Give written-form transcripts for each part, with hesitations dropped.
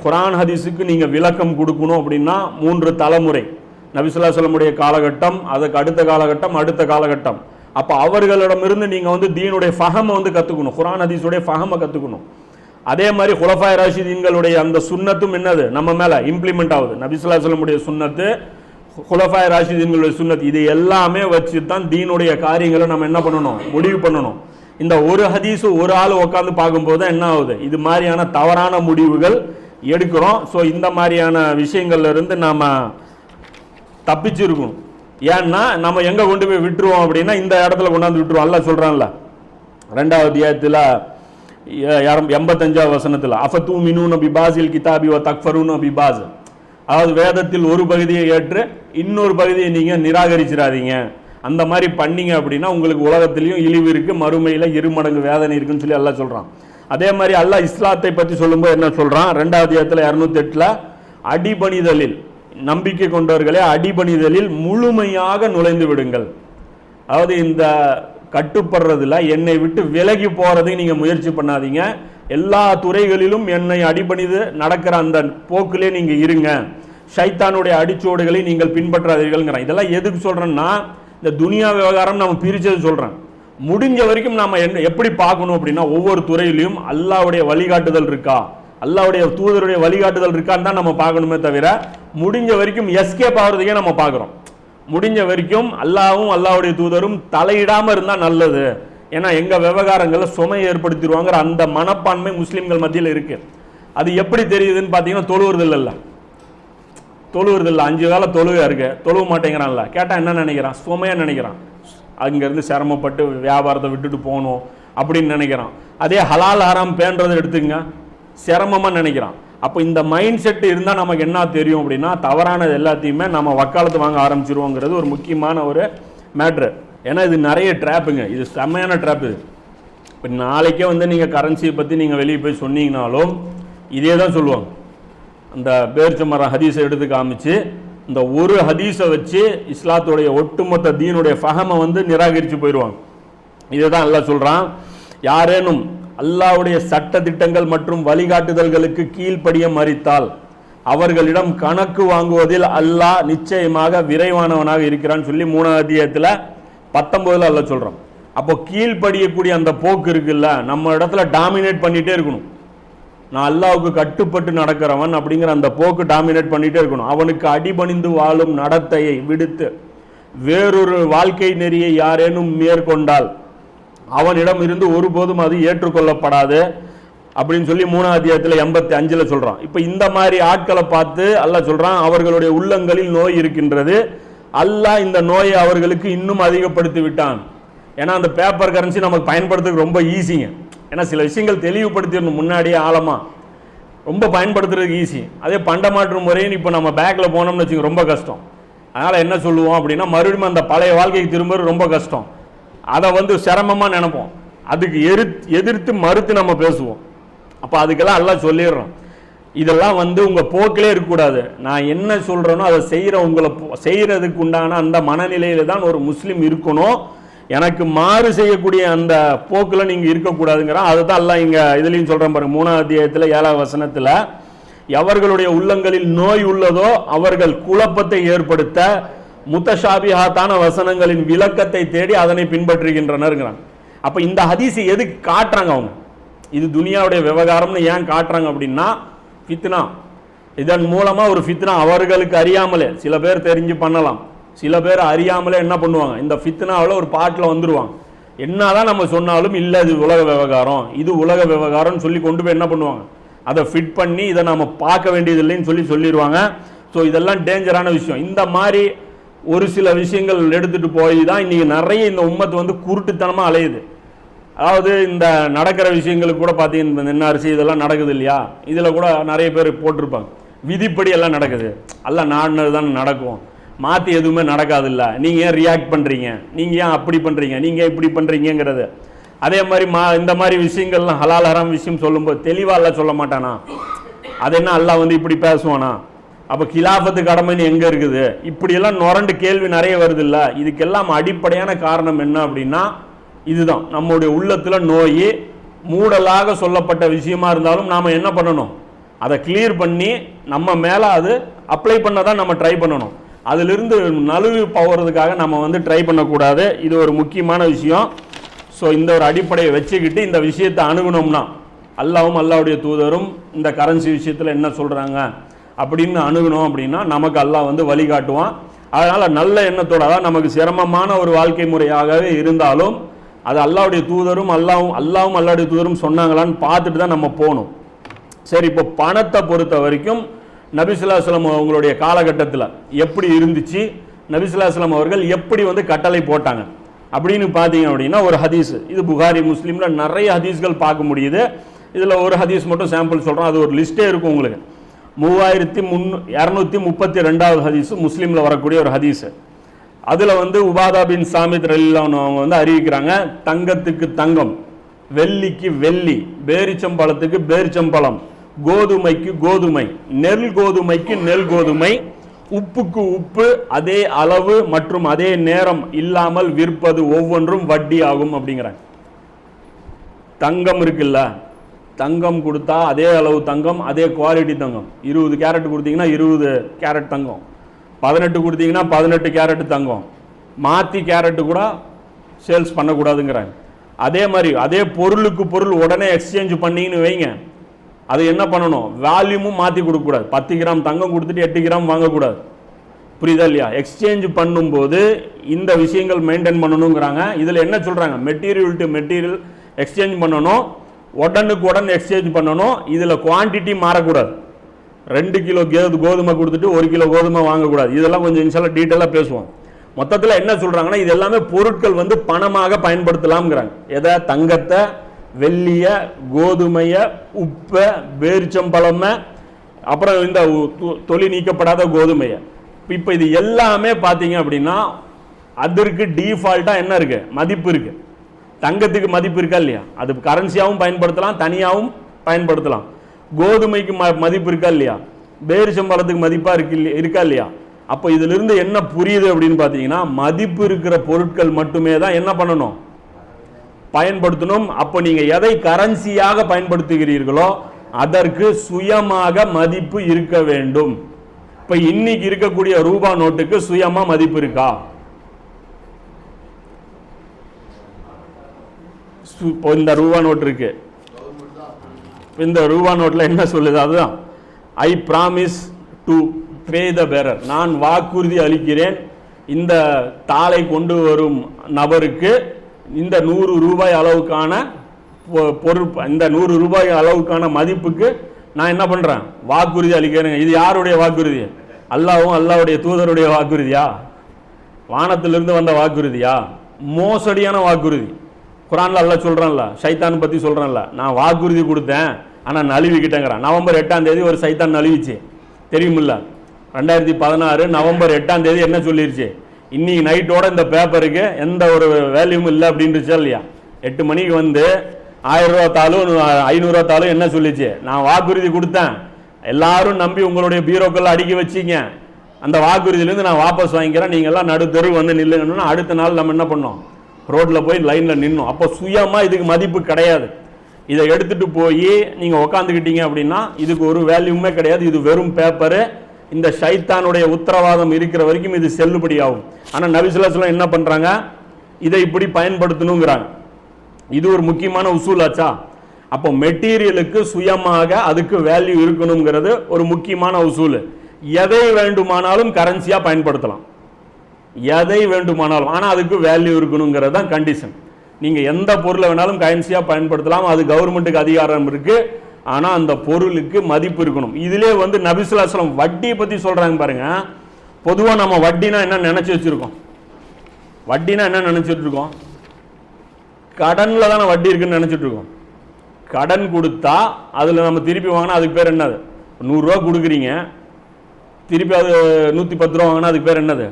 குர்ஆன் ஹதீஸுக்கு நீங்கள் விளக்கம் கொடுக்கணும் அப்படின்னா 3 தலைமுறை, நபி ஸல்லல்லாஹு அலைஹி வஸல்லம் காலகட்டம், அதுக்கு அடுத்த காலகட்டம், அடுத்த காலகட்டம். அப்போ அவர்களிடமிருந்து நீங்கள் வந்து தீனுடைய ஃபஹமை வந்து கற்றுக்கணும், குர்ஆன் ஹதீஸுடைய ஃபஹமை கற்றுக்கணும். அதே மாதிரி குலஃபாய் ராஷிதீன்களுடைய அந்த சுன்னத்தும் என்னது நம்ம மேலே இம்ப்ளிமெண்ட் ஆகுது. நபி ஸல்லல்லாஹு அலைஹி வஸல்லம் சுன்னத்து, குலஃபாய் ராஷிதீன்களுடைய சுன்னத், இது எல்லாமே வச்சு தான் தீனுடைய காரியங்களை நம்ம என்ன பண்ணணும், முடிவு பண்ணணும். இந்த ஒரு ஹதீஸு ஒரு ஆள் உட்காந்து பார்க்கும்போது என்ன ஆகுது, இது மாதிரியான தவறான முடிவுகள் எடுக்கிறோம். ஸோ இந்த மாதிரியான விஷயங்கள்ல இருந்து நாம் தப்பிச்சிருக்கணும். ஏன்னா நம்ம எங்கே கொண்டு போய் விட்டுருவோம் அப்படின்னா இந்த இடத்துல கொண்டாந்து விட்டுருவோம். அல்லாஹ் சொல்கிறான்ல 2வது அத்தியாயத்தில் 85வது வசனத்தில், அஃபத்து மினூன பிபாஸில் கிதாபி வ தக்ஃபரூன பிபாஸ், அதாவது வேதத்தில் ஒரு பகுதியை ஏற்று இன்னொரு பகுதியை நீங்கள் நிராகரிச்சிடாதீங்க. அந்த மாதிரி பண்ணீங்க அப்படின்னா உங்களுக்கு உலகத்திலையும் இழிவு இருக்குது, மறுமையில் 2 மடங்கு வேதனை இருக்குன்னு சொல்லி அல்லாஹ் சொல்கிறான். அதே மாதிரி அல்லாஹ் இஸ்லாத்தை பற்றி சொல்லும்போது என்ன சொல்கிறான், 2வது அத்தியாயத்தில் 208 அடிபணிதலில், நம்பிக்கை கொண்டவர்களே அடிபணிதலில் முழுமையாக நுழைந்து விடுங்கள். அதாவது இந்த கட்டுப்படுறதுல என்னை விட்டு விலகி போகிறதுக்கு நீங்கள் முயற்சி பண்ணாதீங்க, எல்லா துறைகளிலும் என்னை அடிபணிது நடக்கிற அந்த போக்கிலே நீங்கள் இருங்க, ஷைத்தானுடைய அடிச்சோடுகளை நீங்கள் பின்பற்றாதீர்கள்ங்கிறான். இதெல்லாம் எதுக்கு சொல்கிறேன்னா, இந்த துனியா விவகாரம் நம்ம பிரித்தது சொல்கிறேன். முடிஞ்ச வரைக்கும் நாம் எப்படி பார்க்கணும் அப்படின்னா, ஒவ்வொரு துறையிலையும் அல்லாஹ்வுடைய வழிகாட்டுதல் இருக்கா, அல்லாஹ்வுடைய தூதருடைய வழிகாட்டுதல் இருக்கான்னு தான் நம்ம பார்க்கணுமே தவிர, முடிஞ்ச வரைக்கும் எஸ்கேப் ஆகிறதுக்கே நம்ம பார்க்குறோம். முடிஞ்ச வரைக்கும் அல்லாஹ்வும் அல்லாஹ்வுடைய தூதரும் தலையிடாமல் இருந்தால் நல்லது. ஏன்னா எங்கள் விவகாரங்களில் சுமை ஏற்படுத்திடுவாங்கிற அந்த மனப்பான்மை முஸ்லீம்கள் மத்தியில் இருக்குது. அது எப்படி தெரியுதுன்னு பார்த்தீங்கன்னா, தொழுவுறதில்லை 5 கால தொழுகை இருக்கு, தொழுவ மாட்டேங்கிறான்ல, கேட்டால் என்ன நினைக்கிறான், சுமையாக நினைக்கிறான், அங்கேருந்து சிரமப்பட்டு வியாபாரத்தை விட்டுட்டு போகணும் அப்படின்னு நினைக்கிறான். அதே ஹலால் ஹராம் பேன்றதை எடுத்துங்க, சிரமமாக நினைக்கிறான். அப்போ இந்த மைண்ட் செட் இருந்தால் நமக்கு என்ன தெரியும் அப்படின்னா, தவறானது எல்லாத்தையுமே நம்ம வக்காலத்து வாங்க ஆரம்பிச்சிருவோங்கிறது ஒரு முக்கியமான ஒரு மேட்ரு. ஏன்னா இது நிறைய ட்ராப்புங்க, இது செம்மையான ட்ராப். இது இப்போ நாளைக்கே வந்து நீங்கள் கரன்சியை பற்றி நீங்கள் வெளியே போய் சொன்னீங்கனாலும் இதே தான் சொல்லுவாங்க. அந்த பேர்ச்சமரம் ஹதீஸை எடுத்து காமிச்சு இந்த ஒரு ஹதீஸை வச்சு இஸ்லாத்துடைய ஒட்டுமொத்த தீனுடைய ஃபஹமை வந்து நிராகரித்து போயிடுவாங்க. இதை தான் அல்லாஹ் சொல்கிறான், யாரேனும் அல்லாஹ்வுடைய சட்ட திட்டங்கள் மற்றும் வழிகாட்டுதல்களுக்கு கீழ்ப்படிய மறித்தால் அவர்களிடம் கணக்கு வாங்குவதில் அல்லாஹ் நிச்சயமாக விரைவானவனாக இருக்கிறான்னு சொல்லி 3வது அத்தியாயத்தில் 19 அல்லாஹ் சொல்கிறான். அப்போ கீழ்ப்படியக்கூடிய அந்த போக்கு இருக்குல்ல, நம்ம இடத்துல டாமினேட் பண்ணிகிட்டே இருக்கணும். நான் அல்லாஹ்வுக்கு கட்டுப்பட்டு நடக்கிறவன் அப்படிங்கிற அந்த போக்கு டாமினேட் பண்ணிகிட்டே இருக்கணும். அவனுக்கு அடிபணிந்து வாழும் நடத்தையை விடுத்து வேறொரு வாழ்க்கை நெறியை யாரேனும் மேற்கொண்டால் அவனிடம் இருந்து ஒருபோதும் அது ஏற்றுக்கொள்ளப்படாது அப்படின்னு சொல்லி 3வது அத்தியாயத்தில் 85 சொல்கிறான். இப்போ இந்த மாதிரி ஆட்களை பார்த்து அல்லாஹ் சொல்கிறான், அவர்களுடைய உள்ளங்களில் நோய் இருக்கின்றது, அல்லாஹ் இந்த நோயை அவர்களுக்கு இன்னும் அதிகப்படுத்தி விட்டான். ஏன்னா அந்த பேப்பர் கரன்சி நமக்கு பயன்படுத்துறதுக்கு ரொம்ப ஈஸிங்க. ஏன்னா சில விஷயங்கள் தெளிவுபடுத்திடணும் முன்னாடியே ஆழமாக, ரொம்ப பயன்படுத்துறதுக்கு ஈஸி. அதே பண்டமாற்று முறைன்னு இப்போ நம்ம பேக்கில் போனோம்னு வச்சுக்க ரொம்ப கஷ்டம். அதனால் என்ன சொல்லுவோம் அப்படின்னா, மறுபடியும் அந்த பழைய வாழ்க்கைக்கு திரும்ப ரொம்ப கஷ்டம். அதை வந்து சிரமமாக நினைப்போம், அதுக்கு எதிர்த்து மறுத்து நம்ம பேசுவோம். அப்போ அதுக்கெல்லாம் எல்லாம் சொல்லிடுறோம், இதெல்லாம் வந்து உங்கள் போக்கிலே இருக்கக்கூடாது, நான் என்ன சொல்கிறேனோ அதை உங்களை செய்கிறதுக்கு உண்டான அந்த மனநிலையில் தான் ஒரு முஸ்லீம் இருக்கணும், எனக்கு மாறு செய்யக்கூடிய அந்த போக்கில் நீங்கள் இருக்கக்கூடாதுங்கிறான். அதுதான் எல்லாம் இங்கே இதுலேயும் சொல்கிறேன் பாருங்க, 3வது அத்தியாயத்தில் 7வது வசனத்தில், எவர்களுடைய உள்ளங்களில் நோய் உள்ளதோ அவர்கள் குழப்பத்தை ஏற்படுத்த முத்தஷாபிஹாத்தான வசனங்களின் விளக்கத்தை தேடி அதனை பின்பற்றுகின்றனர்ங்கிறாங்க. அப்போ இந்த ஹதீஸை எதுக்கு காட்டுறாங்க அவங்க, இது துனியாவுடைய விவகாரம்னு ஏன் காட்டுறாங்க அப்படின்னா, ஃபித்னா, இதன் மூலமாக ஒரு ஃபித்னா அவர்களுக்கு அறியாமலே, சில பேர் தெரிஞ்சு பண்ணலாம், சில பேர் அறியாமலே என்ன பண்ணுவாங்க, இந்த ஃபித்னாவில் ஒரு பாட்டில் வந்துடுவாங்க. என்னதான் நம்ம சொன்னாலும் இல்லை இது உலக விவகாரம், இது உலக விவகாரம்னு சொல்லி கொண்டு போய் என்ன பண்ணுவாங்க, அதை ஃபிட் பண்ணி இதை நம்ம பார்க்க வேண்டியது இல்லைன்னு சொல்லிடுவாங்க. ஸோ இதெல்லாம் டேஞ்சரான விஷயம். இந்த மாதிரி ஒரு சில விஷயங்கள் எடுத்துகிட்டு போய் தான் இன்றைக்கி நிறைய இந்த உம்மத்து வந்து குருட்டுத்தனமாக அலையுது. அதாவது இந்த நடக்கிற விஷயங்களுக்கு கூட பார்த்தீங்கன்னா, இந்த என்ஆர்சி இதெல்லாம் நடக்குது இல்லையா, இதில் கூட நிறைய பேர் போட்டிருப்பாங்க, விதிப்படி எல்லாம் நடக்குது, எல்லாம் நாடுனது தான் நடக்கும், மாற்றி எதுவுமே நடக்காது இல்லை, நீங்கள் ஏன் ரியாக்ட் பண்ணுறீங்க, நீங்கள் ஏன் அப்படி பண்ணுறீங்க, நீங்கள் இப்படி பண்ணுறீங்கிறது. அதே மாதிரி இந்த மாதிரி விஷயங்கள்லாம் ஹலால் ஹராம் விஷயம் சொல்லும்போது தெளிவாக எல்லாம் சொல்ல மாட்டானா, அது என்ன அல்லாஹ் வந்து இப்படி பேசுவானா, அப்போ கிலாஃபத்து கடமைன்னு எங்கே இருக்குது, இப்படியெல்லாம் நுரண்டு கேள்வி நிறைய வருது இல்லை. இதுக்கெல்லாம் அடிப்படையான காரணம் என்ன அப்படின்னா, இதுதான் நம்முடைய உள்ளத்தில் நோய் மூடலாக சொல்லப்பட்ட விஷயமா இருந்தாலும் நாம் என்ன பண்ணணும், அதை கிளியர் பண்ணி நம்ம மேலே அது அப்ளை பண்ண தான் நம்ம ட்ரை பண்ணணும். அதிலிருந்து நழுவி போகிறதுக்காக நம்ம வந்து ட்ரை பண்ணக்கூடாது. இது ஒரு முக்கியமான விஷயம். ஸோ இந்த ஒரு அடிப்படையை வச்சுக்கிட்டு இந்த விஷயத்தை அணுகணும்னா அல்லாவும் அல்லாவுடைய தூதரும் இந்த கரன்சி விஷயத்தில் என்ன சொல்கிறாங்க அப்படின்னு அணுகணும் அப்படின்னா நமக்கு அல்லாஹ் வந்து வழிகாட்டுவான். அதனால் நல்ல எண்ணத்தோட, அதாவது நமக்கு சிரமமான ஒரு வாழ்க்கை முறையாகவே இருந்தாலும் அது அல்லாவுடைய தூதரும் அல்லாவும் அல்லாவுடைய தூதரும் சொன்னாங்களான்னு பார்த்துட்டு தான் நம்ம போகணும். சரி, இப்போ பணத்தை பொறுத்த வரைக்கும் நபி ஸல்லல்லாஹு அலைஹி வஸல்லம் அவங்களுடைய காலகட்டத்தில் எப்படி இருந்துச்சு, நபி ஸல்லல்லாஹு அலைஹி வஸல்லம் அவர்கள் எப்படி வந்து கட்டளை போட்டாங்க அப்படின்னு பார்த்தீங்க அப்படின்னா ஒரு ஹதீஸ், இது புகாரி முஸ்லீமில் நிறைய ஹதீஸ்கள் பார்க்க முடியுது. இதில் ஒரு ஹதீஸ் மட்டும் சாம்பிள் சொல்கிறோம், அது ஒரு லிஸ்ட்டே இருக்கும் உங்களுக்கு. 3232வது ஹதீஸ் முஸ்லீமில் வரக்கூடிய ஒரு ஹதீஸ். அதில் வந்து உபாதா பின் சாமித் ரலியல்லாஹு அன்ஹு அவங்க வந்து அறிவிக்கிறாங்க, தங்கத்துக்கு தங்கம், வெள்ளிக்கு வெள்ளி, பேரிச்சம்பழத்துக்கு பேரிச்சம்பழம், கோதுமைக்கு கோதுமை, நெல் கோதுமைக்கு நெல் கோதுமை, உப்புக்கு உப்பு அதே அளவு மற்றும் அதே நேரம் இல்லாமல் விற்பது ஒவ்வொன்றும் வட்டி ஆகும் அப்படிங்கிறாங்க. தங்கம் இருக்குல்ல, தங்கம் கொடுத்தா அதே அளவு தங்கம், அதே குவாலிட்டி தங்கம். 20 கேரட் கொடுத்தீங்கன்னா 20 கேரட் தங்கம், 18 கொடுத்தீங்கன்னா 18 கேரட் தங்கம். மாற்றி கேரட்டு கூட சேல்ஸ் பண்ணக்கூடாதுங்கிறாங்க. அதே மாதிரி அதே பொருளுக்கு பொருள் உடனே எக்ஸ்சேஞ்ச் பண்ணிங்கன்னு வைங்க, அது என்ன பண்ணணும், வேல்யூமும் மாற்றி கொடுக்கக்கூடாது. 10 கிராம் தங்கம் கொடுத்துட்டு 8 கிராம் வாங்கக்கூடாது. புரியுதா இல்லையா? எக்ஸ்சேஞ்ச் பண்ணும்போது இந்த விஷயங்கள் மெயின்டைன் பண்ணணுங்கிறாங்க. இதில் என்ன சொல்கிறாங்க, மெட்டீரியல் டு மெட்டீரியல் எக்ஸ்சேஞ்ச் பண்ணணும், உடனுக்கு உடன் எக்ஸ்சேஞ்ச் பண்ணணும். இதில் குவான்டிட்டி மாறக்கூடாது. 2 கிலோ கோதுமை கொடுத்துட்டு 1 கிலோ கோதுமை வாங்கக்கூடாது. இதெல்லாம் கொஞ்சம் இன்ஷால்லா டீட்டெயிலாக பேசுவோம். மொத்தத்தில் என்ன சொல்கிறாங்கன்னா, இது எல்லாமே பொருட்கள் வந்து பணமாக பயன்படுத்தலாம்ங்கிறாங்க. எதை, தங்கத்தை, வெள்ளிய, கோதுமைய, உப்பை, பேரிச்சம்பழமை, அப்புறம் இந்த தொழில் நீக்கப்படாத கோதுமையை. இப்போ இது எல்லாமே பார்த்தீங்க அப்படின்னா அதற்கு டிஃபால்ட்டாக என்ன இருக்குது, மதிப்பு இருக்குது. தங்கத்துக்கு மதிப்பு இருக்கா இல்லையா? அது கரன்சியாகவும் பயன்படுத்தலாம், தனியாகவும் பயன்படுத்தலாம். கோதுமைக்கு மதிப்பு இருக்கா இல்லையா? பேரிச்சம்பழத்துக்கு மதிப்பாக இருக்கா இல்லையா? அப்போ இதிலிருந்து என்ன புரியுது அப்படின்னு பார்த்தீங்கன்னா, மதிப்பு இருக்கிற பொருட்கள் மட்டுமே தான் என்ன பண்ணணும், பயன்படுத்தணும். அப்போ நீங்கள் எதை கரன்சியாக பயன்படுத்துகிறீர்களோ அதற்கு சுயமாக மதிப்பு இருக்க வேண்டும். இப்போ இன்னைக்கு இருக்கக்கூடிய ரூபா நோட்டுக்கு சுயமா மதிப்பு இருக்கா? இந்த ரூபா நோட்டு இருக்கு, இந்த ரூபா நோட்டில் என்ன சொல்லுது, அதுதான் ஐ ப்ராமிஸ் டு பே த பேரர், நான் வாக்குறுதி அளிக்கிறேன் இந்த தாளை கொண்டு வரும் நபருக்கு இந்த 100 ரூபாய் அளவுக்கான பொருள், இந்த 100 ரூபாய் அளவுக்கான மதிப்புக்கு நான் என்ன பண்றேன், வாக்குறுதி அளிக்கிறேன். இது யாருடைய வாக்குறுதி? அல்லாஹ்வும் அல்லாஹ்வுடைய தூதருடைய வாக்குறுதியா? வானத்திலிருந்து வந்த வாக்குறுதியா? மோசடியான வாக்குறுதி. குர்ஆன்ல அல்லாஹ் சொல்றான்ல, சைத்தான் பத்தி சொல்றான்ல, நான் வாக்குறுதி கொடுத்தேன் ஆனா நழுவிக்கிட்டேங்கிறான். நவம்பர் 8ஆம் தேதி ஒரு சைத்தான் நழுவிச்சு, தெரியுமில்ல? 2016 நவம்பர் 8ஆம் தேதி என்ன சொல்லிருச்சு, இன்னைக்கு நைட்டோட இந்த பேப்பருக்கு எந்த ஒரு வேல்யூவும் இல்லை அப்படின்ட்டுச்சா இல்லையா? 8 மணிக்கு வந்து 1000 ரூபா தாளும் 500 ரூபா தாளும் என்ன சொல்லிச்சு, நான் வாக்குறுதி கொடுத்தேன், எல்லாரும் நம்பி உங்களுடைய பீரோக்கள் அடுக்கி வச்சிங்க, அந்த வாக்குறுதியிலேருந்து நான் வாபஸ் வாங்கிக்கிறேன், நீங்கள்லாம் நடுத்தெரு வந்து நில்லுங்கன்னா அடுத்த நாள் நம்ம என்ன பண்ணோம், ரோட்டில் போய் லைனில் நின்னோம். அப்போ சுயமாக இதுக்கு மதிப்பு கிடையாது. இதை எடுத்துகிட்டு போய் நீங்கள் உக்காந்துக்கிட்டீங்க அப்படின்னா இதுக்கு ஒரு வேல்யூமே கிடையாது, இது வெறும் பேப்பரு. இந்த ஷைத்தானுடைய உத்தரவாதம் இருக்கிற வரைக்கும் இது செல்லுபடி ஆகும். ஆனால் நபி ஸல்லல்லாஹு அலைஹி வஸல்லம் என்ன பண்ணுறாங்க, இதை இப்படி பயன்படுத்தணுங்கிறாங்க. இது ஒரு முக்கியமான உசூல் ஆச்சா? அப்போ மெட்டீரியலுக்கு சுயமாக அதுக்கு வேல்யூ இருக்கணுங்கிறது ஒரு முக்கியமான உசூல். எதை வேண்டுமானாலும் கரன்சியாக பயன்படுத்தலாம், எதை வேண்டுமானாலும், ஆனால் அதுக்கு வேல்யூ இருக்கணுங்கிறது தான் கண்டிஷன். நீங்கள் எந்த பொருளை வேணாலும் கரன்சியாக பயன்படுத்தலாம், அது கவர்மெண்ட்டுக்கு அதிகாரம் இருக்குது, ஆனால் அந்த பொருளுக்கு மதிப்பு இருக்கணும். இதிலே வந்து நபி ஸல்லல்லாஹு அலைஹி வஸல்லம் வட்டியை பற்றி சொல்கிறாங்க பாருங்க. பொதுவாக நம்ம வட்டினா என்ன நினச்சி வச்சுருக்கோம், வட்டினா என்ன நினச்சிட்டு இருக்கோம், கடனில் தானே வட்டி இருக்குன்னு நினச்சிட்டு இருக்கோம். கடன் கொடுத்தா அதில் நம்ம திருப்பி வாங்கினா அதுக்கு பேர் என்னது, 100 ரூபா கொடுக்குறீங்க, திருப்பி அது 110 ரூபா வாங்கினா அதுக்கு பேர் என்னது,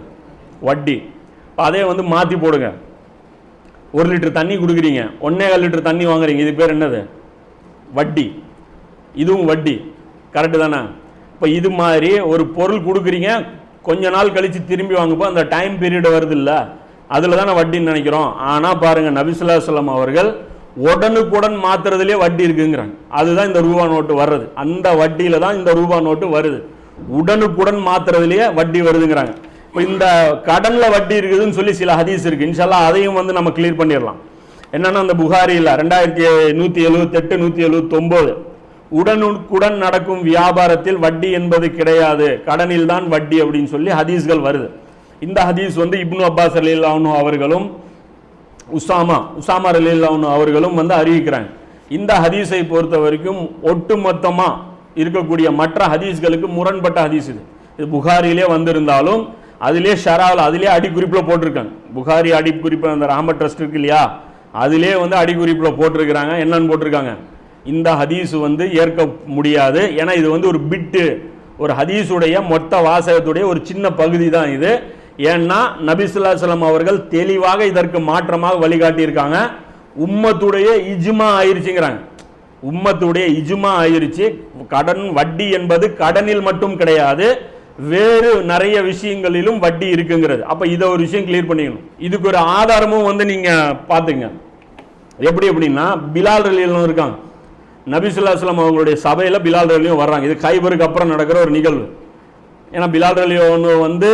வட்டி. இப்போ அதே வந்து மாற்றி போடுங்க, 1 லிட்டர் தண்ணி கொடுக்குறீங்க, 1.25 லிட்டர் தண்ணி வாங்குறீங்க, இதுக்கு பேர் என்னது, வட்டி. இதுவும் வட்டி, கரெக்டு தானே? இப்போ இது மாதிரி ஒரு பொருள் கொடுக்குறீங்க, கொஞ்ச நாள் கழித்து திரும்பி வாங்குப்போ அந்த டைம் பீரியட் வருது இல்லை, அதில் தானே வட்டின்னு நினைக்கிறோம். ஆனால் பாருங்கள், நபி ஸல்லல்லாஹு அலைஹி வஸல்லம் அவர்கள் உடனுக்குடன் மாத்துறதுலேயே வட்டி இருக்குங்கிறாங்க. அதுதான் இந்த ரூபா நோட்டு வர்றது. அந்த வட்டியில தான் இந்த ரூபா நோட்டு வருது. உடனுக்குடன் மாத்துறதுலேயே வட்டி வருதுங்கிறாங்க. இப்போ இந்த கடன்ல வட்டி இருக்குதுன்னு சொல்லி சில ஹதீஸ் இருக்கு. இன்ஷால்லா அதையும் வந்து நம்ம கிளியர் பண்ணிடலாம். என்னன்னா அந்த புகாரியில் 2178 179 உடனுக்குடன் நடக்கும் வியாபாரத்தில் வட்டி என்பது கிடையாது, கடனில் தான் வட்டி அப்படின்னு சொல்லி ஹதீஸ்கள் வருது. இந்த ஹதீஸ் வந்து இப்னு அப்பாஸ் ரலியல்லாஹு அன்ஹு அவர்களும் உசாமா ரலியல்லாஹு அன்ஹு அவர்களும் வந்து அறிவிக்கிறாங்க. இந்த ஹதீஸை பொறுத்த வரைக்கும் ஒட்டுமொத்தமா இருக்கக்கூடிய மற்ற ஹதீஸ்களுக்கு முரண்பட்ட ஹதீஸ் இது. இது புகாரிலே வந்திருந்தாலும் அதிலே ஷராவில் அதிலே அடிக்குறிப்பில் போட்டிருக்காங்க. புகாரி அடிக்குறிப்பு அந்த ரஹமத் ட்ரஸ்ட் இருக்கு இல்லையா, அதிலே வந்து அடிக்குறிப்பில் போட்டிருக்கிறாங்க. என்னன்னு போட்டிருக்காங்க, இந்த ஹதீஸ் வந்து ஏற்க முடியாது. ஏன்னா இது வந்து ஒரு பிட்டு, ஒரு ஹதீஸுடைய மொத்த வாசகத்துடைய ஒரு சின்ன பகுதி தான் இது. ஏன்னா நபி ஸல்லல்லாஹு அலைஹி வஸல்லம் அவர்கள் தெளிவாக இதற்கு மாற்றமாக வழிகாட்டி இருக்காங்க. உம்மத்துடைய இஜ்மா ஆயிருச்சுங்கிறாங்க. உம்மத்துடைய இஜ்மா ஆயிருச்சு. கடன் வட்டி என்பது கடனில் மட்டும் கிடையாது, வேறு நிறைய விஷயங்களிலும் வட்டி இருக்குங்கிறது. அப்ப இதை ஒரு விஷயம் கிளியர் பண்ணிக்கணும். இதுக்கு ஒரு ஆதாரமும் வந்து நீங்க பாத்துங்க. எப்படி அப்படின்னா பிலால் ரலியல்லாஹு அன்ஹு இருக்காங்க. நபி ஸல்லல்லாஹு அலைஹி வஸல்லம் அவங்களுடைய சபையில பிலால் ரலியல்லாஹு வர்றாங்க. இது கைபருக்கு அப்புறம் நடக்கிற ஒரு நிகழ்வு. ஏன்னா பிலால் ரலியல்லாஹு அன்ஹு வந்து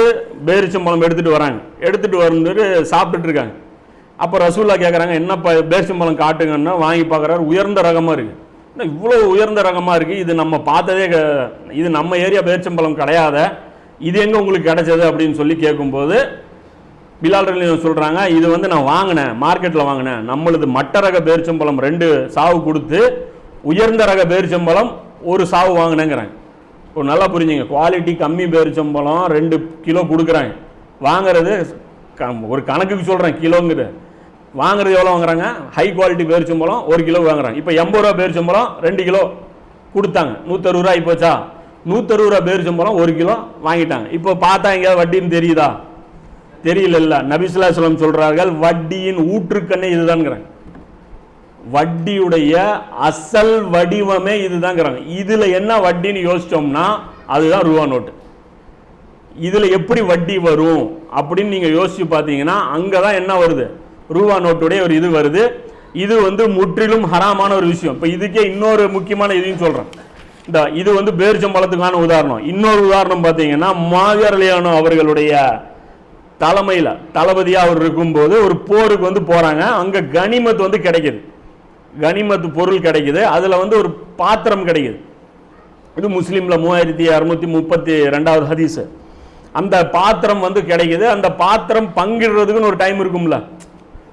பேரிச்சம்பழம் எடுத்துட்டு வராங்க. எடுத்துட்டு வந்துட்டு சாப்பிட்டுட்டு இருக்காங்க. அப்போ ரசூலுல்லாஹ் கேட்குறாங்க, என்ன பேரிச்சம்பழம் காட்டுங்கன்னா வாங்கி பார்க்குறாரு. உயர்ந்த ரகமாக இருக்குது. இவ்வளோ உயர்ந்த ரகமாக இருக்குது, இது நம்ம பார்த்ததே, இது நம்ம ஏரியா பேரிச்சம்பழம் கிடையாத, இது எங்கே உங்களுக்கு கிடைச்சது அப்படின்னு சொல்லி கேட்கும்போது பிலால் ரலியல்லாஹு சொல்கிறாங்க, இது வந்து நான் வாங்கினேன், மார்க்கெட்டில் வாங்கினேன். நம்மளது மட்ட ரக பேரிச்சம்பழம் 2 சாவு கொடுத்து உயர்ந்த ரக பேரிச்சம்பழம் 1 சாவு வாங்கினேங்கிறாங்க. ஒரு நல்லா புரிஞ்சுங்க, குவாலிட்டி கம்மி பேரிச்சம்பழம் 2 கிலோ கொடுக்குறாங்க. வாங்குறது ஒரு கணக்குக்கு சொல்கிறேன், கிலோங்கிறது. வாங்குறது எவ்வளோ வாங்குறாங்க, ஹை குவாலிட்டி பேரிச்சம்பழம் 1 கிலோ வாங்குறாங்க. இப்போ 80 ரூபா பேரிச்சம்பழம் 2 கிலோ கொடுத்தாங்க, 160 ரூபா ஆகிப்போச்சா. 160 ரூபா பேரிச்சம்பழம் 1 கிலோ வாங்கிட்டாங்க. இப்போ பார்த்தா எங்கேயாவது வட்டின்னு தெரியுதா? தெரியல. நபி ஸல்லல்லாஹு அலைஹி வஸல்லம் சொல்றார்கள், வட்டியின் ஊற்றுக்கண்ணே இதுதான்ங்கிறாங்க. வட்டியுடைய அசல் வடிவமே இதுதான்ங்கிறாங்க. இதுல என்ன வட்டின்னு யோசிச்சோம்னா அதுதான் ரூபா நோட்டு. இதுல எப்படி வட்டி வரும் அப்படின்னு நீங்க யோசிச்சு பார்த்தீங்கன்னா அங்கதான் என்ன வருது, ரூபா நோட்டுடைய ஒரு இது வருது. இது வந்து முற்றிலும் ஹராமான ஒரு விஷயம். இப்போ இதுக்கே இன்னொரு முக்கியமான இதையும் சொல்றேன். இந்த இது வந்து பேரிச்சம்பழத்துக்கான உதாரணம். இன்னொரு உதாரணம் பார்த்தீங்கன்னா முஆவியா ரலியல்லாஹு அன்ஹு அவர்களுடைய தலைமையில தளபதியா அவர் இருக்கும்போது ஒரு போருக்கு வந்து போறாங்க. அங்க கனிமத் வந்து கிடைக்குது, கனிமத்து பொருள் கிடைக்குது. அதுல வந்து ஒரு பாத்திரம் கிடைக்குது. இது முஸ்லீம்ல 3632வது ஹதீஸ். அந்த பாத்திரம் வந்து கிடைக்குது. அந்த பாத்திரம் பங்கிடுறதுக்குன்னு ஒரு டைம் இருக்கும்ல,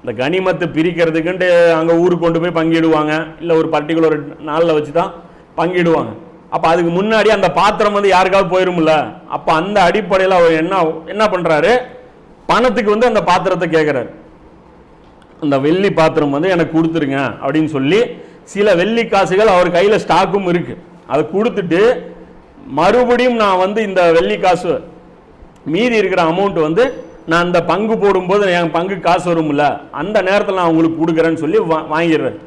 இந்த கனிமத்தை பிரிக்கிறதுக்குன்ட்டு அங்கே ஊருக்கு கொண்டு போய் பங்கிடுவாங்க, இல்லை ஒரு பர்டிகுலர் நாளில் வச்சு தான் பங்கிடுவாங்க. அப்போ அதுக்கு முன்னாடி அந்த பாத்திரம் வந்து யாருக்காவது போயிரும்ல. அப்போ அந்த அடிப்படையில் அவர் என்ன பண்ணுறாரு, பணத்துக்கு வந்து அந்த பாத்திரத்தை கேட்குறாரு. அந்த வெள்ளி பாத்திரம் வந்து எனக்கு கொடுத்துருங்க அப்படின்னு சொல்லி சில வெள்ளி காசுகள் அவர் கையில் ஸ்டாக்கும் இருக்கு. அதை கொடுத்துட்டு மறுபடியும் நான் வந்து இந்த வெள்ளி காசு மீதி இருக்கிற அமௌண்ட் வந்து நான் அந்த பங்கு போடும்போது என் பங்கு காசு வரும்ல, அந்த நேரத்தில் நான் உங்களுக்கு கொடுக்குறேன்னு சொல்லி வாங்கிடுறேன்.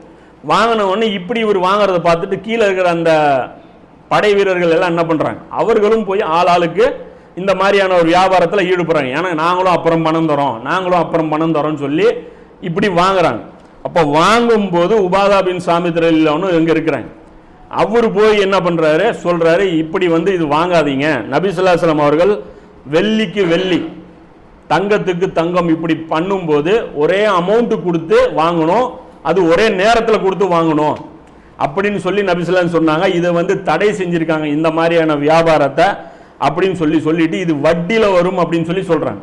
வாங்கின உடனே இப்படி இவர் வாங்குறத பார்த்துட்டு கீழே இருக்கிற அந்த படை வீரர்கள் எல்லாம் என்ன பண்ணுறாங்க, அவர்களும் போய் ஆளுக்கு இந்த மாதிரியான ஒரு வியாபாரத்தில் ஈடுபடுறாங்க. ஏன்னா நாங்களும் அப்புறம் பணம் தரோம்னு சொல்லி இப்படி வாங்குறாங்க. அப்போ வாங்கும்போது உபாதா பின் சாமித் ரலியல்லாஹு அன்ஹு எங்கே இருக்கிறாங்க, அவர் போய் என்ன பண்ணுறாரு, சொல்கிறாரு, இப்படி வந்து இது வாங்காதீங்க. நபி ஸல்லல்லாஹு அலைஹி வஸல்லம் அவர்கள் வெள்ளிக்கு வெள்ளி தங்கத்துக்கு தங்கம் இப்படி பண்ணும்போது ஒரே அமௌண்ட் கொடுத்து வாங்கணும், அது ஒரே நேரத்தில் கொடுத்து வாங்கணும் அப்படின்னு சொல்லி நபி ஸல்லல்லாஹு அலைஹி வஸல்லம் சொன்னாங்க. இதை வந்து தடை செஞ்சிருக்காங்க இந்த மாதிரியான வியாபாரத்தை அப்படின்னு சொல்லிட்டு இது வட்டியில் வரும் அப்படின்னு சொல்லி சொல்றாங்க.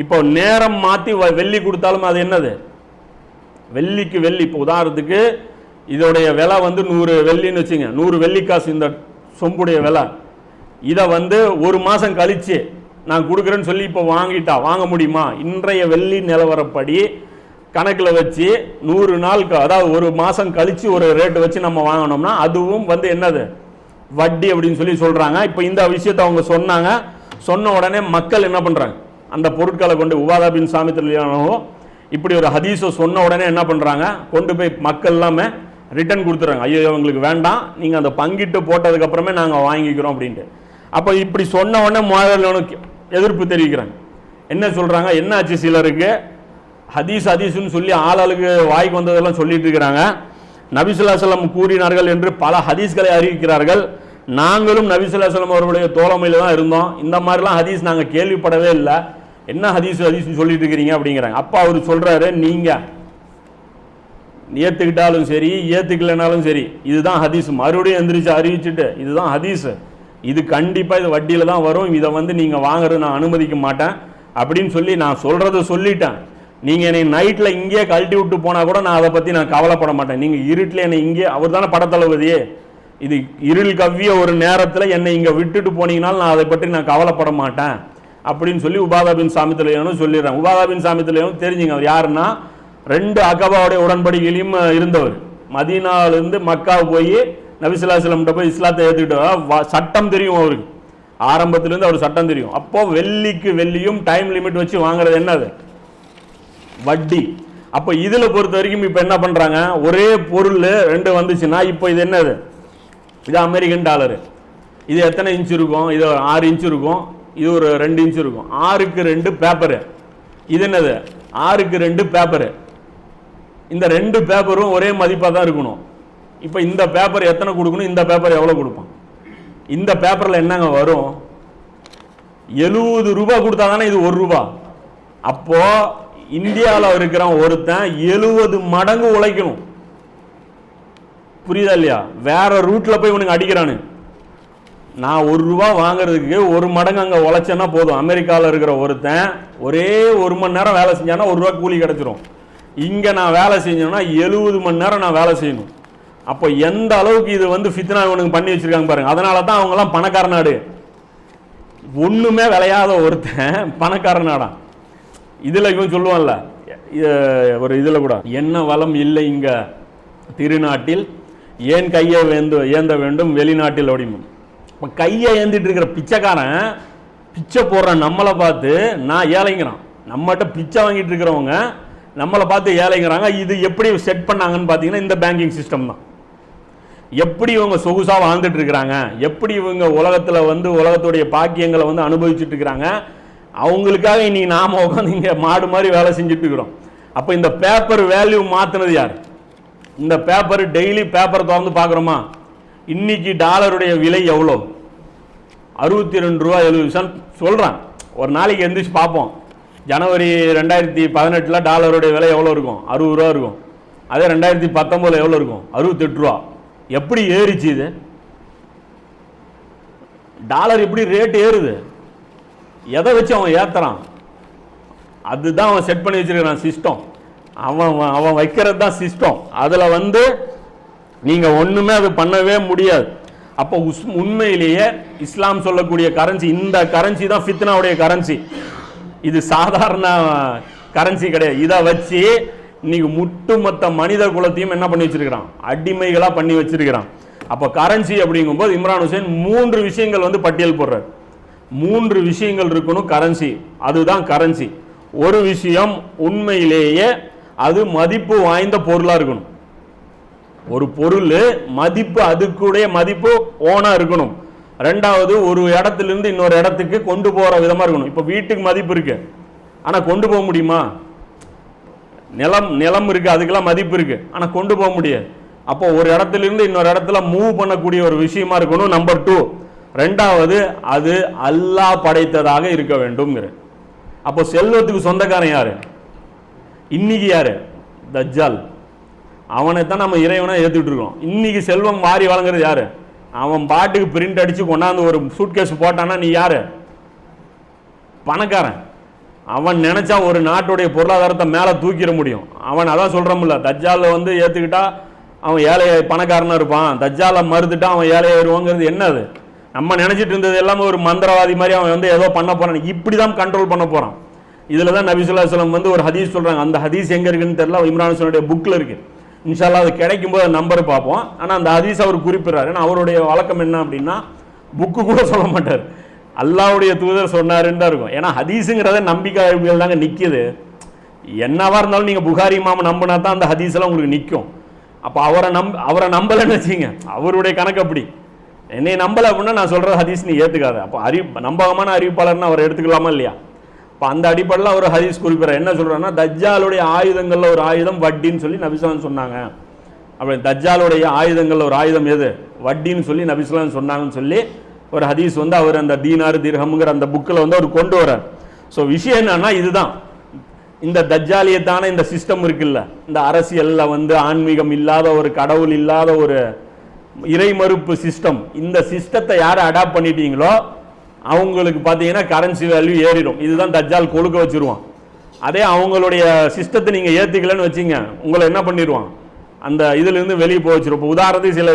இப்போ நேரம் மாற்றி வெள்ளி கொடுத்தாலும் அது என்னது, வெள்ளிக்கு வெள்ளி. இப்போ உதாரணத்துக்கு இதோடைய விலை வந்து 100 வெள்ளின்னு வச்சுங்க, 100 வெள்ளிக்காசு இந்த சொம்புடைய விலை. இதை வந்து ஒரு மாதம் கழிச்சு நான் கொடுக்குறேன்னு சொல்லி இப்போ வாங்க முடியுமா? இன்றைய வெள்ளி நிலவரப்படி கணக்கில் வச்சு 100 நாள், அதாவது ஒரு மாதம் கழிச்சு ஒரு ரேட்டு வச்சு நம்ம வாங்கினோம்னா அதுவும் வந்து என்னது, வட்டி அப்படின்னு சொல்லி சொல்கிறாங்க. இப்போ இந்த விஷயத்தை அவங்க சொன்ன உடனே மக்கள் என்ன பண்ணுறாங்க, அந்த பொருட்களை கொண்டு உபாதா பின் சாமித் ரலியல்லாஹு அன்ஹு இப்படி ஒரு ஹதீஸை சொன்ன உடனே என்ன பண்ணுறாங்க, கொண்டு போய் மக்கள் எல்லாமே ரிட்டர்ன் கொடுத்துறாங்க. ஐயோ உங்களுக்கு வேண்டாம், நீங்கள் அந்த பங்கிட்டு போட்டதுக்கப்புறமே நாங்கள் வாங்கிக்கிறோம் அப்படின்ட்டு. அப்போ இப்படி சொன்ன உடனே முஆவியா எதிர்ப்பு தெரிவிக்கிறாங்க. என்ன சொல்கிறாங்க, என்ன ஆச்சு, சிலருக்கு ஹதீஸ் ஹதீஸ்னு சொல்லி ஆளுக்கு வாய்க்கு வந்ததெல்லாம் சொல்லிட்டு இருக்கிறாங்க. நபி ஸல்லல்லாஹு அலைஹி வஸல்லம் கூறினார்கள் என்று பல ஹதீஸ்களை அறிவிக்கிறார்கள். நாங்களும் நபி ஸல்லல்லாஹு அலைஹி வஸல்லம் அவருடைய தோழமையில தான் இருந்தோம். இந்த மாதிரிலாம் ஹதீஸ் நாங்கள் கேள்விப்படவே இல்லை. என்ன ஹதீஸ் ஹதீஸ்னு சொல்லிட்டு இருக்கிறீங்க அப்படிங்கிறாங்க. அப்போ அவர் சொல்றாரு, நீங்க ஏத்துக்கிட்டாலும் சரி ஏத்துக்கலைனாலும் சரி இதுதான் ஹதீஸ். மறுபடியும் எந்திரிச்சு அறிவிச்சுட்டு இதுதான் ஹதீஸ், இது கண்டிப்பா இது வட்டியில தான் வரும், இதை வந்து நீங்க வாங்குறது நான் அனுமதிக்க மாட்டேன் அப்படின்னு சொல்லி நான் சொல்றதை சொல்லிட்டேன். நீங்க என்னை நைட்ல இங்கே கழட்டி விட்டு போனா கூட நான் அதை பத்தி நான் கவலைப்பட மாட்டேன். நீங்க இருட்டில் என்னை இங்கே, அவர் தானே படத்தளபதியே, இது இருள் கவ்விய ஒரு நேரத்தில் என்னை இங்க விட்டுட்டு போனீங்கனாலும் நான் அதை பற்றி நான் கவலைப்பட மாட்டேன் அப்படின்னு சொல்லி உபாதா பின் சாமித் ரலியல்லாஹு சொல்லிடுறாங்க. உபாதா பின் சாமித் ரலியல்லாஹு தெரிஞ்சுங்க, அவர் யாருன்னா 2 அகபாவுடைய உடன்படிக்கையிலும் இருந்தவர். மதீனாவிலிருந்து மக்கா போய் நபி ஸல்லல்லாஹு அலைஹி வஸல்லம் போய் இஸ்லாத்தை ஏற்றுக்கிட்டு சட்டம் தெரியும் அவருக்கு, ஆரம்பத்திலிருந்து அவர் சட்டம் தெரியும். அப்போ வெள்ளிக்கு வெள்ளியும் டைம் லிமிட் வச்சு வாங்குறது என்னது, வட்டி. அப்போ இதுல பொறுத்த வரைக்கும் இப்ப என்ன பண்றாங்க, ஒரே பொருள் 2 வந்துச்சுன்னா இப்போ இது என்னது, இது அமெரிக்கன் டாலரு, இது எத்தனை இன்ச் இருக்கும், இது 6 இன்ச் இருக்கும், இது ஒரு 2 இன்ச் இருக்கும். 6க்கு 2 பேப்பரு, இது என்னது 6க்கு 2 பேப்பரு. இந்த 2 பேப்பரும் ஒரே மதிப்பாக தான் இருக்கணும். இப்போ இந்த பேப்பர் எத்தனை கொடுக்கணும், இந்த பேப்பர் எவ்வளோ கொடுப்பான், இந்த பேப்பரில் என்னங்க வரும், 70 ரூபாய் கொடுத்தா தானே இது 1 ரூபா. அப்போ இந்தியாவில் இருக்கிற ஒருத்தன் 70 மடங்கு உழைக்கணும். புரியுதா இல்லையா? வேற ரூட்ல போய் இவனுக்கு அடிக்கிறானு. நான் 1 ரூபா வாங்குறதுக்கு 1 மடங்கு அங்கே உழைச்சேன்னா போதும். அமெரிக்காவில் இருக்கிற ஒருத்தன் ஒரே 1 மணி நேரம் வேலை செஞ்சானா 1 ரூபா கூலி கிடைச்சிரும். இங்கே நான் வேலை செஞ்சோன்னா 70 மணி நேரம் நான் வேலை செய்யணும். அப்போ எந்த அளவுக்கு இது வந்து ஃபித்னா இவனுக்கு பண்ணி வச்சிருக்காங்க பாருங்க. அதனால தான் அவங்கெல்லாம் பணக்கார நாடு. ஒன்றுமே விளையாத ஒருத்தன் பணக்கார நாடா. இதில் இவன் சொல்லுவான்ல ஒரு இதில் கூட, என்ன வளம் இல்லை இங்க திருநாட்டில், ஏன் கையை ஏந்த வேண்டும் வெளிநாட்டில் அப்படியும். இப்போ கையை ஏந்திட்டு இருக்கிற பிச்சைக்காரன் பிச்சை போடுறான், நம்மளை பார்த்து நான் ஏழைங்கிறான். நம்மகிட்ட பிச்சை வாங்கிட்டு இருக்கிறவங்க நம்மளை பார்த்து ஏழைங்கிறாங்க. இது எப்படி செட் பண்ணாங்கன்னு பார்த்தீங்கன்னா இந்த பேங்கிங் சிஸ்டம் தான். எப்படி இவங்க சொகுசாக வாழ்ந்துட்டு இருக்கிறாங்க, எப்படி இவங்க உலகத்தில் வந்து உலகத்துடைய பாக்கியங்களை வந்து அனுபவிச்சுட்டு இருக்கிறாங்க, அவங்களுக்காக இன்னைக்கு நாம உட்காந்து இங்கே மாடு மாதிரி வேலை செஞ்சுட்டு இருக்கிறோம். அப்போ இந்த பேப்பர் வேல்யூ மாற்றினது யார்? இந்த பேப்பர் டெய்லி பேப்பர் திறந்து பார்க்குறோமா, இன்னைக்கு டாலருடைய விலை எவ்வளோ, 62 ரூபா 70 சொல்கிறான். ஒரு நாளைக்கு எந்திரிச்சு பார்ப்போம், ஜனவரி 2018 டாலருடைய விலை எவ்வளோ இருக்கும், 60 ரூபா இருக்கும். அதே 2019 எவ்வளோ இருக்கும், 68 ரூபா. எப்படி ஏறிச்சு இது? டாலர் எப்படி ரேட் ஏறுது? எதை வச்சு அவன் ஏத்துறான்? அதுதான் அவன் செட் பண்ணி வச்சிருக்கிறான் சிஸ்டம். அவன் வைக்கிறது தான் சிஸ்டம். அதில் வந்து நீங்க ஒண்ணுமே அது பண்ணவே முடியாது. அப்போ உண்மையிலேயே இஸ்லாம் சொல்லக்கூடிய கரன்சி, இந்த கரன்சி தான் ஃபித்னாவுடைய கரன்சி. இது சாதாரண கரன்சி கிடையாது. இதை வச்சு இன்னைக்கு முட்டுமொத்த மனித குலத்தையும் என்ன பண்ணி வச்சிருக்கிறான், அடிமைகளா பண்ணி வச்சிருக்கிறான். அப்போ கரன்சி அப்படிங்கும்போது இம்ரான் ஹுசைன் 3 விஷயங்கள் வந்து பட்டியல் போடுறார். 3 விஷயங்கள் இருக்கணும் கரன்சி, அதுதான் கரன்சி. ஒரு விஷயம் உண்மையிலேயே அது மதிப்பு வாய்ந்த பொருளா இருக்கணும். ஒரு பொருள் மதிப்பு, அதுக்குடைய மதிப்பு ஓனா இருக்கணும். 2வது ஒரு இடத்திலிருந்து இன்னொரு இடத்துக்கு கொண்டு போற விதமா இருக்கணும். இப்போ வீட்டுக்கு மதிப்பு இருக்கு, ஆனா கொண்டு போக முடியுமா? நிலம் இருக்கு, அதுக்கெல்லாம் மதிப்பு இருக்கு, ஆனா கொண்டு போக முடியாது. அப்போ ஒரு இடத்திலிருந்து இன்னொரு இடத்துல மூவ் பண்ணக்கூடிய ஒரு விஷயமா இருக்கணும். நம்பர் 2. 2வது அது அல்லாஹ் படைத்ததாக இருக்க வேண்டும். அப்போ செல்வத்துக்கு சொந்தக்காரன் யாரு? இன்னைக்கு யாரு? தஜ்ஜால். அவனை தான் நம்ம இறைவனா ஏத்துட்டு இருக்கோம். இன்னைக்கு செல்வம் வாரி வழங்குறது யாரு? அவன் பாட்டுக்கு பிரிண்ட் அடிச்சு கொண்டாந்து ஒரு சூட்கேஸ் போட்டானா நீ யாரு? பணக்காரன். அவன் நினைச்சா ஒரு நாட்டுடைய பொருளாதாரத்தை மேல தூக்கிட முடியும். அவன் அதான் சொல்றோம்ல, தஜ்ஜால வந்து ஏத்துக்கிட்டா அவன் ஏழை பணக்காரனா இருப்பான், தஜ்ஜால மறுத்துட்டா அவன் ஏழையாயிருவாங்கிறது என்னது? நம்ம நினைச்சிட்டு இருந்தது எல்லாமே ஒரு மந்திரவாதி மாதிரி அவன் வந்து ஏதோ பண்ண போறான், இப்படிதான் கண்ட்ரோல் பண்ண போறான். இதுல தான் நபி ஸல்லல்லாஹு அலைஹி வஸல்லம் வந்து ஒரு ஹதீஸ் சொல்றாங்க. அந்த ஹதீஸ் எங்க இருக்குன்னு தெரியல, இம்ரான் ஹுசைனுடைய புக்ல இருக்கு. இன்ஷா அல்லாஹ் அது கிடைக்கும் போது நம்பர் பார்ப்போம். ஆனா அந்த ஹதீஸ் அவர் குறிப்பிடுறாரு. ஏன்னா அவருடைய வழக்கம் என்ன அப்படின்னா புக்கு கூட சொல்ல மாட்டார், அல்லாஹ்வுடைய தூதர் சொன்னாருன்னு தான் இருக்கும். ஏன்னா ஹதீஸுங்கிறத நம்பிக்கை தாங்க நிக்குது. என்னவா இருந்தாலும் நீங்க புகாரி இமாம நம்பினா தான் அந்த ஹதீஸ் எல்லாம் உங்களுக்கு நிற்கும். அப்போ அவரை நம்பலன்னு வச்சுங்க, அவருடைய கணக்கு அப்படி. என்னை நம்பல அப்படின்னா நான் சொல்ற ஹதீஸ் நீ ஏத்துக்காத. அப்போ நம்பகமான அறிவிப்பாளர்னு அவர் எடுத்துக்கலாமா இல்லையா? இப்போ அந்த அடிப்படையில் அவர் ஹதீஸ் குறிப்பிட்றார். என்ன சொல்கிறாருன்னா, தஜ்ஜாலுடைய ஆயுதங்களில் ஒரு ஆயுதம் வட்டின்னு சொல்லி நபிஸ்லாம் சொன்னாங்க. அப்படி தஜ்ஜாலுடைய ஆயுதங்களில் ஒரு ஆயுதம் எது? வட்டின்னு சொல்லி நபிஸ்லாம் சொன்னாங்கன்னு சொல்லி ஒரு ஹதீஸ் வந்து அவர் அந்த தீனார் திர்ஹம்ங்கிற அந்த புக்கில் வந்து அவர் கொண்டு வர்றார். ஸோ விஷயம் என்னன்னா, இதுதான் இந்த தஜ்ஜாலியத்தான இந்த சிஸ்டம் இருக்குல்ல, இந்த அரசியலில் வந்து ஆன்மீகம் இல்லாத ஒரு கடவுள் இல்லாத ஒரு இறை மறுப்பு சிஸ்டம், இந்த சிஸ்டத்தை யாரை அடாப்ட் பண்ணிட்டீங்களோ அவங்களுக்கு பார்த்தீங்கன்னா கரன்சி வேல்யூ ஏறிடும். இதுதான் தஜ்ஜால் கொழுக்க வச்சிருவான். அதே அவங்களுடைய சிஸ்டத்தை நீங்கள் ஏற்றிக்கலன்னு வச்சிங்க, உங்களை என்ன பண்ணிடுவான், அந்த இதுலேருந்து வெளியே போக வச்சிரும். இப்போ உதாரணத்துக்கு சில